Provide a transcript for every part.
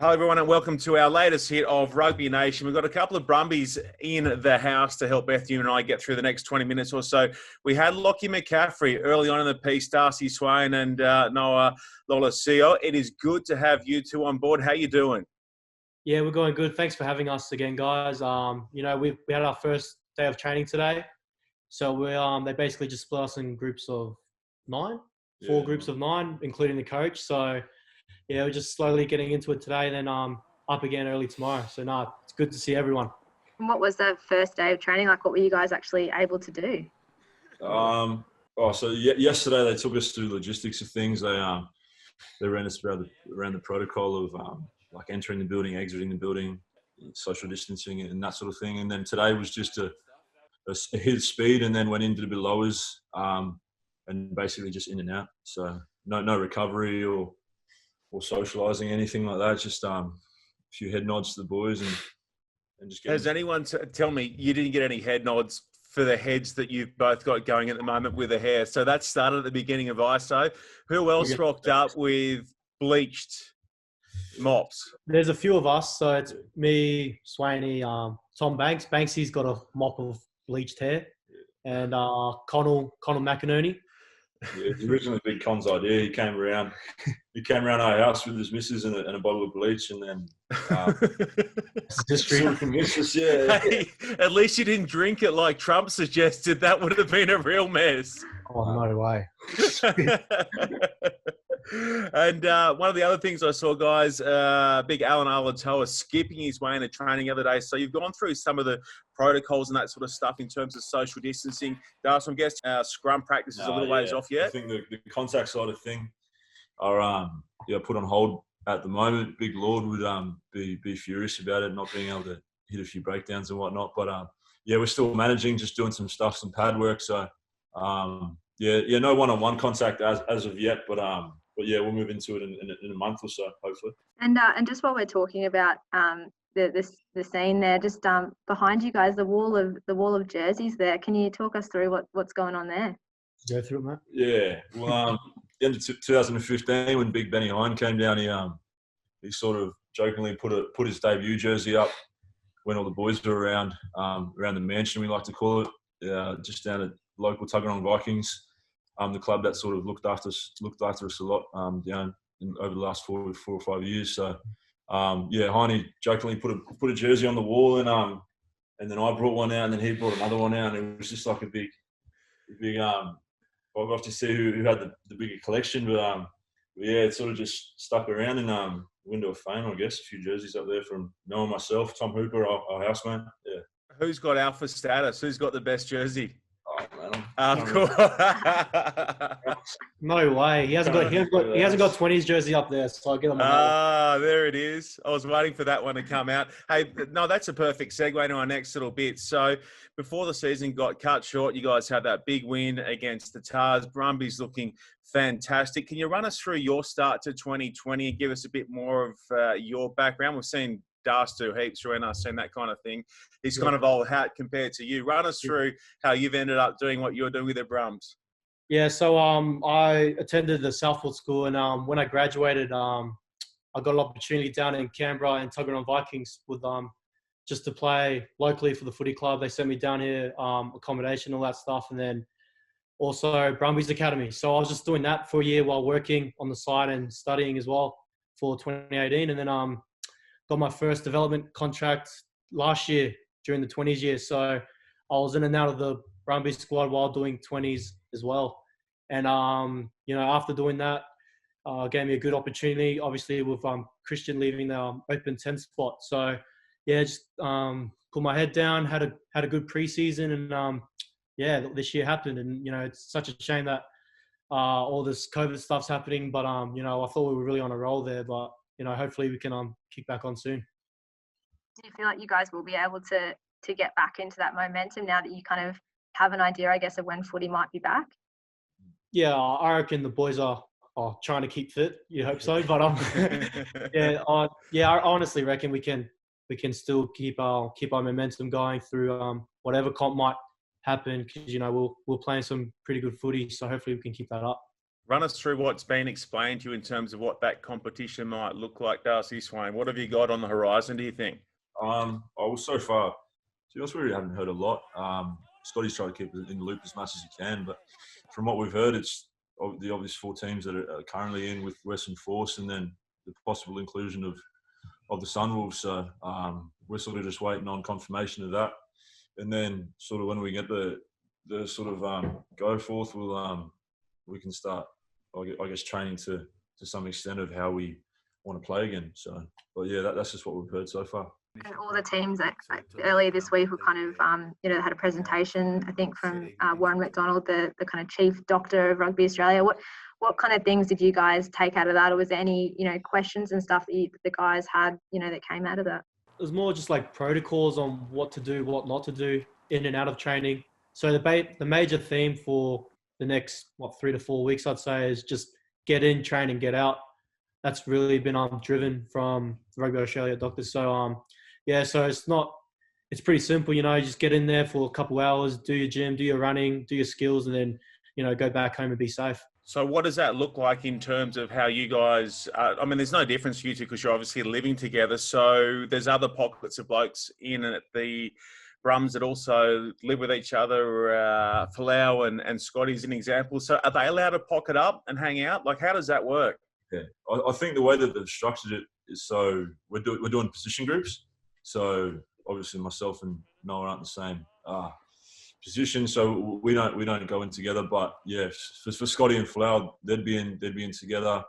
Hello, everyone, and welcome to our latest hit of Rugby Nation. We've got a couple of Brumbies in the house to help Beth, Newman, and I get through the next 20 minutes or so. We had Lockie McCaffrey early on in the piece, Darcy Swain and Noah Lolesio. It is good to have you two on board. How you doing? Yeah, we're going good. Thanks for having us again, guys. We had our first day of training today, so they basically just split us in groups of four groups of 9, including the coach. So yeah, we're just slowly getting into it today, and then up again early tomorrow. So it's good to see everyone. And what was the first day of training like? What were you guys actually able to do? Yesterday they took us through logistics of things. They ran us around the protocol of like entering the building, exiting the building, social distancing, and that sort of thing. And then today was just a hit of speed, and then went into the lowers, and basically just in and out. So no recovery or socialising, anything like that. Just a few head nods to the boys and just get. Has anyone tell me you didn't get any head nods for the heads that you've both got going at the moment with the hair? So that started at the beginning of ISO. Who else rocked up with bleached mops? There's a few of us. So it's me, Swainy, Tom Banks. Banksy's got a mop of bleached hair, and Connell McInerney. Yeah, it's originally Big Con's idea. He came around our house with his missus and a bottle of bleach, and then Hey, at least you didn't drink it like Trump suggested. That would have been a real mess. Oh, no way. And one of the other things I saw, guys, big Alan Alatoa skipping his way into training the other day. So you've gone through some of the protocols and that sort of stuff in terms of social distancing. Darcy, I'm guessing scrum practice is a little ways off yet. I think the contact side of thing are put on hold at the moment. Big Lord would be furious about it, not being able to hit a few breakdowns and whatnot. But we're still managing, just doing some stuff, some pad work. So no one-on-one contact as of yet, but we'll move into it in a month or so, hopefully. And just while we're talking about the scene there, just behind you guys, the wall of jerseys there. Can you talk us through what's going on there? Go through it, mate. Yeah, well, end of 2015 when Big Benny Hine came down, he sort of jokingly put his debut jersey up when all the boys were around the mansion, we like to call it, just down at local Tuggeranong Vikings. The club that sort of looked after us a lot over the last 4 or 5 years. So Heine jokingly put a jersey on the wall, and then I brought one out, and then he brought another one out, and it was just like a big I'll have to see who had the bigger collection, but it sort of just stuck around in window of fame, I guess. A few jerseys up there from Noah and myself, Tom Hooper, our housemate. Yeah. Who's got alpha status? Who's got the best jersey? Cool. No way. He hasn't got 20s jersey up there, so I'll get him. There it is. I was waiting for that one to come out. Hey, no, that's a perfect segue to our next little bit. So before the season got cut short, you guys had that big win against the Tars. Brumbies looking fantastic. Can you run us through your start to 2020 and give us a bit more of your background? We've seen Darcy do heaps through us and that kind of thing. He's kind of old hat compared to you. Run us through how you've ended up doing what you're doing with the Brums. Yeah, so I attended the Southwood School, and when I graduated, I got an opportunity down in Canberra and Tuggeranong Vikings with just to play locally for the footy club. They sent me down here, accommodation, all that stuff, and then also Brumbies Academy. So I was just doing that for a year while working on the side and studying as well for 2018, and then got my first development contract last year during the 20s year. So I was in and out of the Brumbies squad while doing 20s as well. And, after doing that, gave me a good opportunity, obviously with Christian leaving the open 10 spot. So, just put my head down, had a good preseason, and, this year happened. And, it's such a shame that all this COVID stuff's happening. But, I thought we were really on a roll there. But, hopefully we can kick back on soon. Do you feel like you guys will be able to get back into that momentum now that you kind of have an idea, I guess, of when footy might be back? Yeah, I reckon the boys are trying to keep fit. You hope so, but I honestly reckon we can still keep our momentum going through whatever comp might happen, because we're playing some pretty good footy, so hopefully we can keep that up. Run us through what's been explained to you in terms of what that competition might look like, Darcy Swain. What have you got on the horizon, do you think? So far, to be honest, we really haven't heard a lot. Scotty's trying to keep it in the loop as much as he can, but from what we've heard, it's the obvious 4 teams that are currently in with Western Force, and then the possible inclusion of the Sunwolves. So we're sort of just waiting on confirmation of that, and then sort of when we get the sort of go forth, we can start, I guess, training to some extent of how we want to play again. So, but yeah, that's just what we've heard so far. And all the teams that earlier this week were kind of, had a presentation, I think, from Warren McDonald, the kind of chief doctor of Rugby Australia. What kind of things did you guys take out of that? Or was there any, questions and stuff that the guys had, that came out of that? It was more just like protocols on what to do, what not to do in and out of training. So the major theme for the next 3 to 4 weeks, I'd say, is just get in, train, and get out. That's really been driven from the Rugby Australia doctors. So so it's pretty simple. You just get in there for a couple hours, do your gym, do your running, do your skills, and then go back home and be safe. So what does that look like in terms of how you guys, there's no difference for you two because you're obviously living together. So there's other pockets of blokes in at the Brums that also live with each other. Falau and Scotty's an example. So are they allowed to pocket up and hang out? Like, how does that work? Yeah, I think the way that they've structured it is so we're doing position groups. So obviously myself and Noah aren't the same position, so we don't go in together. But yeah, for Scotty and Falau, they'd be in together.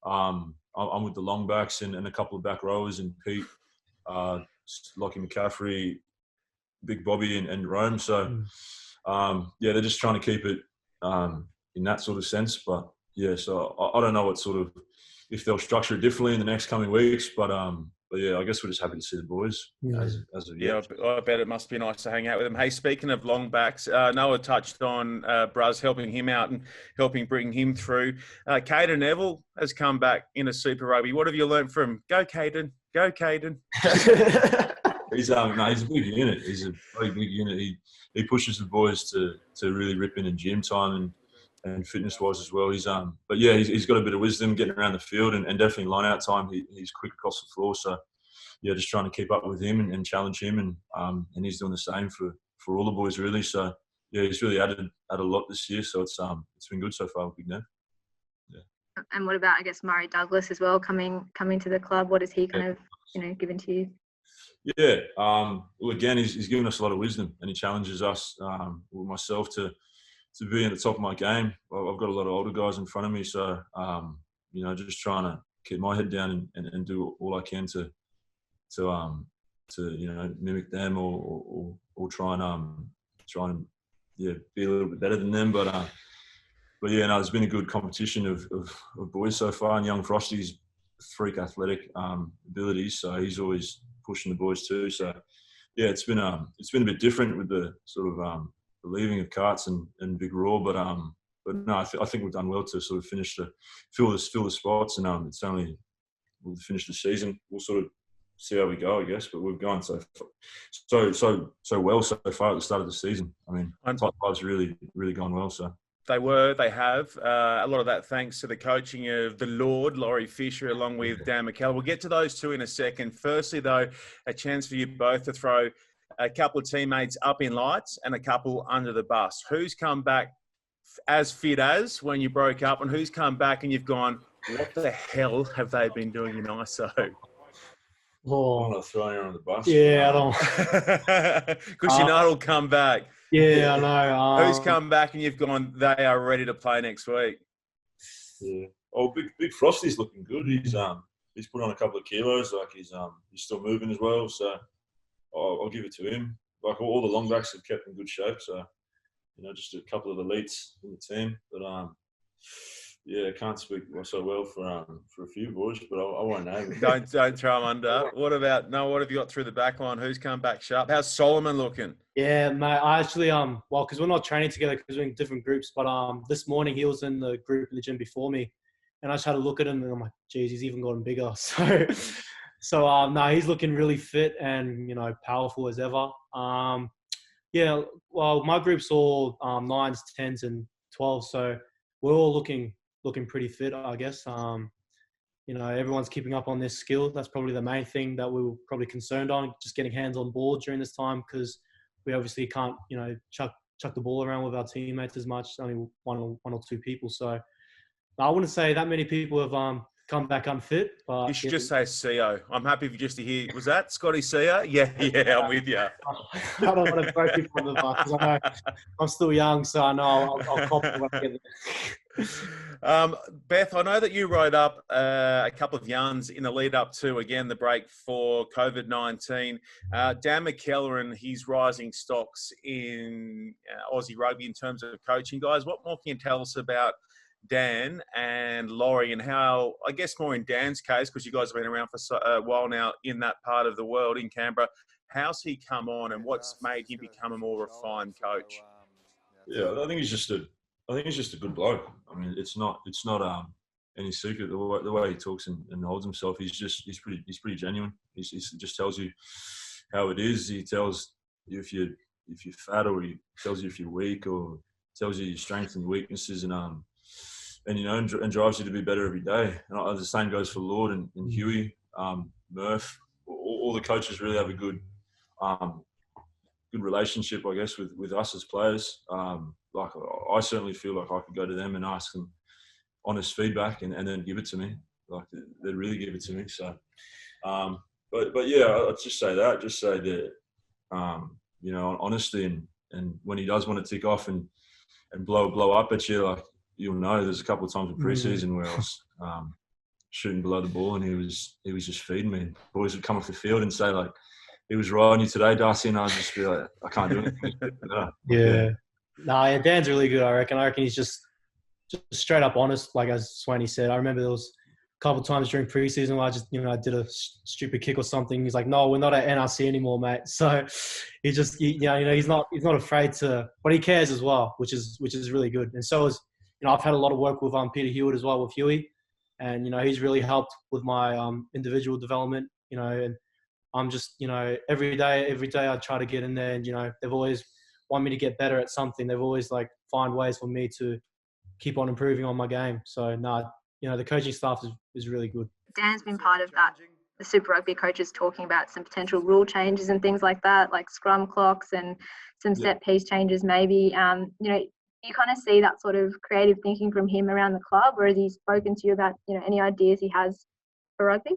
I'm with the long backs and a couple of back rowers, and Pete, Lockie McCaffrey, Big Bobby and Rome. So they're just trying to keep it in that sort of sense. But yeah, so I don't know what sort of, if they'll structure it differently in the next coming weeks. But yeah, I guess we're just happy to see the boys as of yet. Yeah, I bet it must be nice to hang out with them. Hey, speaking of long backs, Noah touched on Bruz helping him out and helping bring him through. Caden Neville has come back into Super Rugby. What have you learned from him? Go, Caden. Go, Caden. He's a big unit. He's a very big unit. He pushes the boys to really rip in gym time and fitness wise as well. He's got a bit of wisdom getting around the field and definitely line out time. He's quick across the floor. So yeah, just trying to keep up with him and challenge him, and he's doing the same for all the boys really. So yeah, he's really added a lot this year. So it's been good so far with Big Nev. Yeah. And what about, I guess, Murray Douglas as well coming to the club? What is he kind of given to you? Yeah. Well, again, he's given us a lot of wisdom, and he challenges us, with myself, to be at the top of my game. I've got a lot of older guys in front of me, so just trying to keep my head down and do all I can to mimic them or try and be a little bit better than them. But yeah, no, there's been a good competition of boys so far, and young Frosty's freak athletic abilities, so he's always pushing the boys too. So yeah, it's been a bit different with the sort of the leaving of Carts and Big Raw, but no, I think we've done well to sort of fill the spots, and it's only we'll finish the season. We'll sort of see how we go, I guess, but we've gone so well so far at the start of the season. I mean, top five's really gone well. So they have a lot of that thanks to the coaching of the Lord, Laurie Fisher, along with Dan McKellar. We'll get to those two in a second. Firstly, though, a chance for you both to throw a couple of teammates up in lights and a couple under the bus. Who's come back as fit as when you broke up, and who's come back and you've gone, what the hell have they been doing in ISO? Oh, I'm not throwing her on the bus. Yeah, I don't. Because you know it'll come back. Yeah, I know. Who's come back and you've gone, they are ready to play next week? Yeah. Oh, Big Frosty's looking good. He's put on a couple of kilos. Like he's still moving as well. So I'll give it to him. Like all the long backs have kept in good shape. So just a couple of elites in the team. But yeah, I can't speak so well for a few boys, but I won't name them. Don't throw them under. What have you got through the back line? Who's come back sharp? How's Solomon looking? Yeah, mate, I actually, because we're not training together because we're in different groups, but this morning he was in the group in the gym before me, and I just had a look at him and I'm like, geez, he's even gotten bigger. So he's looking really fit and, powerful as ever. Yeah, well, my group's all 9s, 10s and 12s, so we're all looking looking pretty fit, I guess. Everyone's keeping up on their skill. That's probably the main thing that we were probably concerned on, just getting hands on ball during this time, because we obviously can't, chuck the ball around with our teammates as much. Only one or two people. So I wouldn't say that many people have come back unfit. But you should just say CO. I'm happy for just to hear. Was that Scotty CO? Yeah, I'm with you. I don't want to throw people on the bus because I know I'm still young, so I know I'll cop it when I get there. Beth, I know that you wrote up a couple of yarns in the lead up to, again, the break for COVID-19. Dan McKellar, his rising stocks in Aussie rugby in terms of coaching. Guys, what more can you tell us about Dan and Laurie, and how, I guess more in Dan's case, because you guys have been around for a while now in that part of the world, in Canberra, how's he come on and what's made him become a more refined coach? Yeah, I think he's just a good bloke. I mean, it's not any secret the way he talks and holds himself. He's pretty genuine. He just tells you how it is. He tells you if you're fat, or he tells you if you're weak, or tells you your strengths and weaknesses, and drives you to be better every day. And the same goes for Lord and Huey, Murph. All the coaches really have a good relationship, I guess, with us as players. I certainly feel like I could go to them and ask them honest feedback and then give it to me. Like, they'd really give it to me. So, but yeah, I'd just say that, honesty, and when he does want to tick off and blow up at you, like, you'll know there's a couple of times in pre-season where I was shooting below the ball, and he was just feeding me. Boys would come off the field and say, like, he was riding you today, Darcy, and I'd just be like, I can't do anything. Yeah. Yeah, Dan's really good, I reckon. I reckon he's just straight up honest, like as Swain said. I remember there was a couple of times during preseason where I did a stupid kick or something. He's like, no, we're not at NRC anymore, mate. So he's not afraid to, but he cares as well, which is really good. And so is, I've had a lot of work with Peter Hewitt as well, with Huey, and he's really helped with my individual development. And I'm just every day I try to get in there, and they've always want me to get better at something. They've always find ways for me to keep on improving on my game. So the coaching staff is really good. Dan's been part of that. The Super Rugby coaches talking about some potential rule changes and things like that, like scrum clocks and some set piece changes maybe. You kind of see that sort of creative thinking from him around the club, or has he spoken to you about any ideas he has for rugby?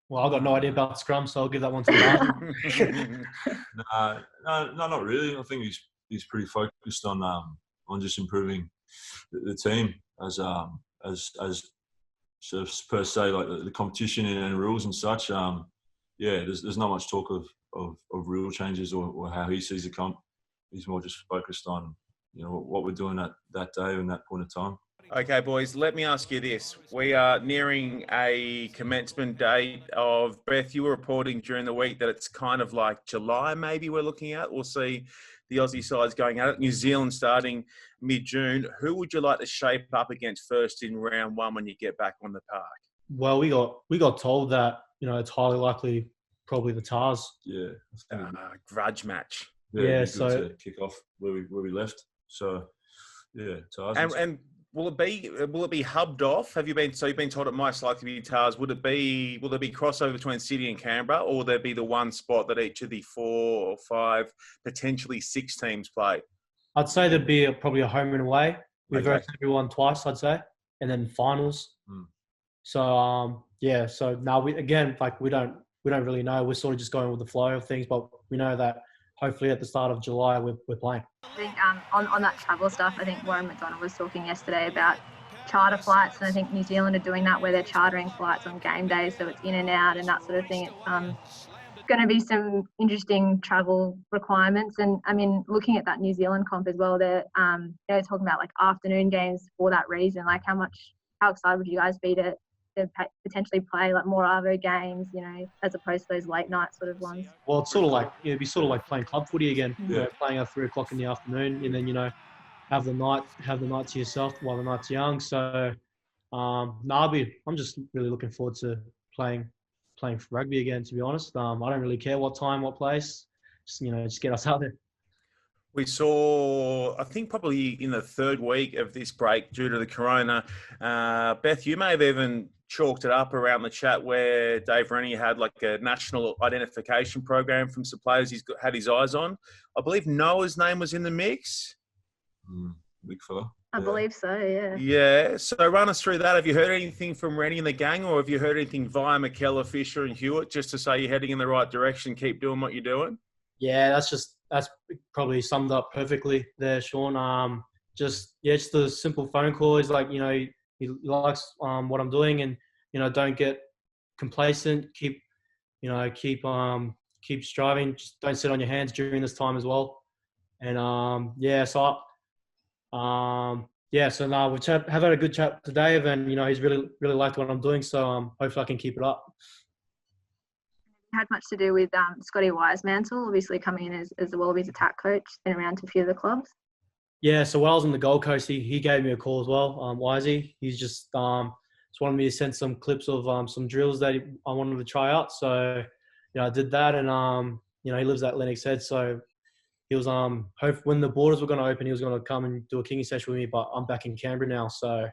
Well, I've got no idea about scrum, so I'll give that one to Martin. No, not really. I think he's pretty focused on just improving the team as per se, like the competition and rules and such. There's not much talk of rule changes or how he sees the comp. He's more just focused on what we're doing at that day and that point of time. Okay, boys, let me ask you this. We are nearing a commencement date of, Beth, you were reporting during the week that it's kind of like July maybe we're looking at. We'll see the Aussie sides going at it. New Zealand starting mid-June. Who would you like to shape up against first in round one when you get back on the park? Well, we got told that, it's highly likely probably the Tars. Yeah. Grudge match. Yeah, so to kick off where we left. So, yeah, Tars. And will it be hubbed off? You've been told it might likely be Tars. Will there be crossover between Sydney and Canberra, or will there be the one spot that each of the 4 or 5, potentially 6 teams play? I'd say there'd be probably a home and away. We verse everyone twice, I'd say, and then finals. So so now we don't really know. We're sort of just going with the flow of things, but we know that hopefully at the start of July we're playing. I think on that travel stuff, I think Warren McDonald was talking yesterday about charter flights, and I think New Zealand are doing that where they're chartering flights on game day, so it's in and out and that sort of thing. It's going to be some interesting travel requirements, and I mean, looking at that New Zealand comp as well, they're talking about afternoon games for that reason. How excited would you guys be to potentially play more Arvo games, as opposed to those late night sort of ones? Well, it's sort of it'd be sort of like playing club footy again. Playing at 3 o'clock in the afternoon, and then have the night to yourself while the night's young. So, I'm just really looking forward to playing for rugby again. To be honest, I don't really care what time, what place. Just get us out there. We saw, I think probably in the third week of this break due to the corona, Beth, you may have even chalked it up around the chat where Dave Rennie had like a national identification program from some players had his eyes on. I believe Noah's name was in the mix. Big fella. I believe so, yeah. Yeah. So run us through that. Have you heard anything from Rennie and the gang, or have you heard anything via McKellar, Fisher and Hewitt just to say you're heading in the right direction, keep doing what you're doing? Yeah, that's probably summed up perfectly there, Sean. Just a simple phone call. He's like, he likes what I'm doing, and don't get complacent. Keep striving. Just don't sit on your hands during this time as well. And so now we have had a good chat to Dave, and he's really liked what I'm doing. So hopefully I can keep it up. Had much to do with Scotty Wisemantle, obviously coming in as the Wallabies attack coach, been around to a few of the clubs. Yeah, so when I was on the Gold Coast, he gave me a call as well, Wisey. He's just wanted me to send some clips of some drills that I wanted to try out. So, I did that, and he lives at Lennox Head, so he was when the borders were going to open, he was going to come and do a kicking session with me, but I'm back in Canberra now, so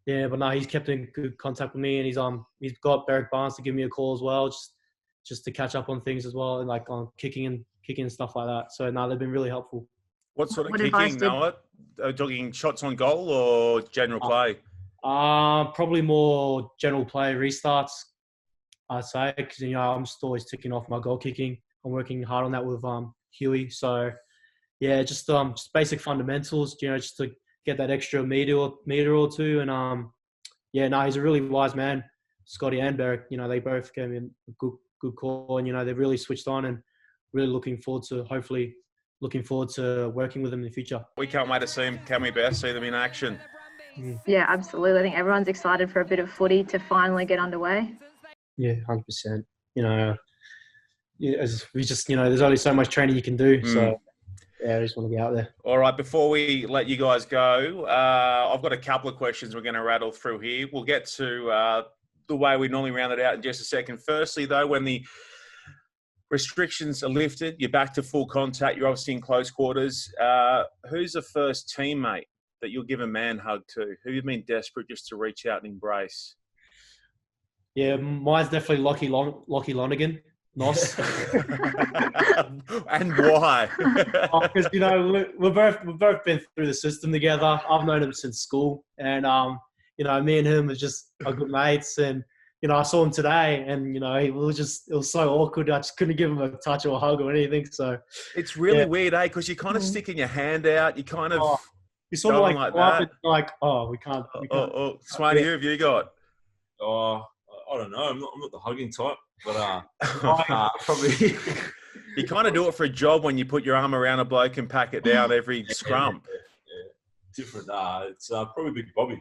yeah. But no, he's kept in good contact with me, and he's got Beric Barnes to give me a call as well, just to catch up on things as well, and like on kicking and stuff like that. So no, they've been really helpful. What sort of kicking, Noah? Doing shots on goal or general play? Probably more general play, restarts, I'd say, because I'm just always ticking off my goal kicking. I'm working hard on that with Huey. So yeah, just basic fundamentals, just to get that extra meter or two. And he's a really wise man, Scotty and Beric. They both gave me a good call, and they've really switched on, and really looking forward to working with them in the future. We can't wait to see them, can we, Beth? See them in action. Yeah, absolutely. I think everyone's excited for a bit of footy to finally get underway. Yeah, 100%. There's only so much training you can do, so yeah, I just want to get out there. All right, before we let you guys go, I've got a couple of questions we're going to rattle through here. We'll get to the way we normally round it out in just a second. Firstly, though, when the restrictions are lifted, you're back to full contact, you're obviously in close quarters. Who's the first teammate that you'll give a man hug to? Who you've been desperate just to reach out and embrace? Yeah, mine's definitely Lockie Lonergan. Nos. And why? Because we've both been through the system together. I've known him since school, and me and him are good mates. And I saw him today, and it was so awkward. I just couldn't give him a touch or a hug or anything. So it's really weird, eh? Because you're kind of sticking your hand out. You kind of you sort of like that. We can't. Swain, who have you got? I don't know. I'm not the hugging type, but probably. You kind of do it for a job when you put your arm around a bloke and pack it down every scrum. Yeah. Different. It's probably Big Bobby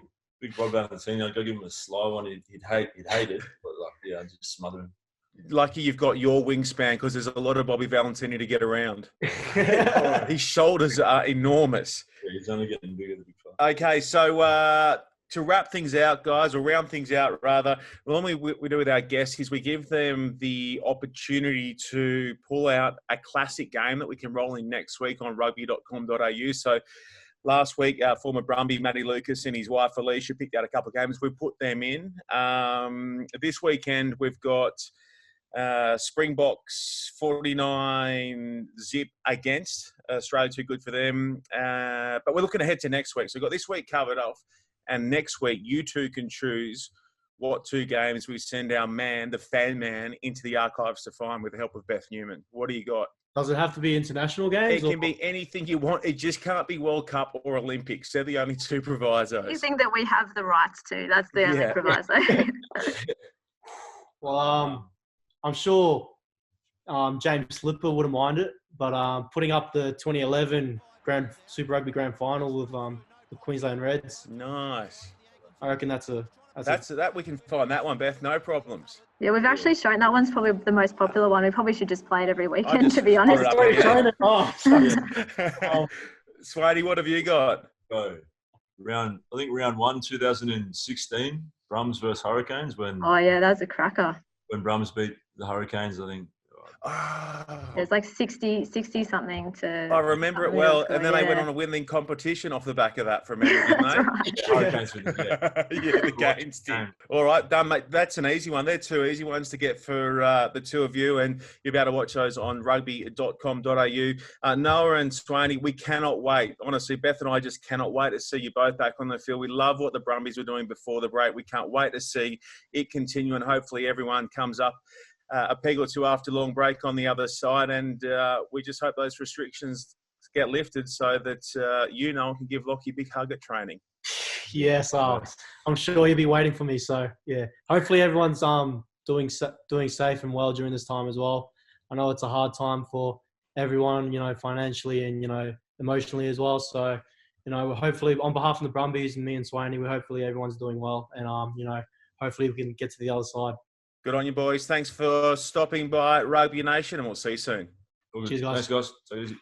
Valentino. I'd go give him a slow one. He'd hate it, but just smother him. Lucky you've got your wingspan, because there's a lot of Bobby Valentini to get around. His shoulders are enormous. Yeah, he's only getting bigger, the big fella. Okay, so to wrap things out, guys, or round things out rather, normally we do with our guests is we give them the opportunity to pull out a classic game that we can roll in next week on Rugby.com.au. So last week, our former Brumbie, Matty Lucas, and his wife, Alicia, picked out a couple of games. We put them in. This weekend, we've got Springboks 49 zip against Australia. Too good for them. But we're looking ahead to next week. So we've got this week covered off. And next week, you two can choose what two games we send our man, the fan man, into the archives to find with the help of Beth Newman. What do you got? Does it have to be international games? It can be anything you want. It just can't be World Cup or Olympics. They're the only two provisos. You think that we have the rights to? That's the only proviso. Well, I'm sure James Slipper wouldn't mind it, but putting up the 2011 Super Rugby Grand Final with the Queensland Reds. Nice. I reckon that's that we can find that one, Beth. No problems. Yeah, we've actually shown that one's probably the most popular one. We probably should just play it every weekend, to be honest. Swadey, what have you got? So, round 1, 2016, Brums versus Hurricanes. Oh yeah, that's a cracker. When Brums beat the Hurricanes, I think. Oh, It was like 60 something to. I remember it middle well. school, And then they went yeah. on a winning competition off the back of that from memory, didn't That's they? right. Hurricanes with it, yeah. Yeah, the games did. All right, done, mate. That's an easy one. They're two easy ones to get for the two of you, and you'll be able to watch those on Rugby.com.au. Noah and Swainy, we cannot wait. Honestly, Beth and I just cannot wait to see you both back on the field. We love what the Brumbies were doing before the break. We can't wait to see it continue, and hopefully everyone comes up a peg or two after long break on the other side, and we just hope those restrictions get lifted so that Noah can give Lockie a big hug at training. Yes, I'm sure you'll be waiting for me. So yeah, hopefully everyone's doing safe and well during this time as well. I know it's a hard time for everyone, financially and emotionally as well. So hopefully on behalf of the Brumbies and me and Swainy, hopefully everyone's doing well, and hopefully we can get to the other side. Good on you, boys. Thanks for stopping by Rugby Nation, and we'll see you soon. Cheers, guys. Thanks, guys. Take it easy.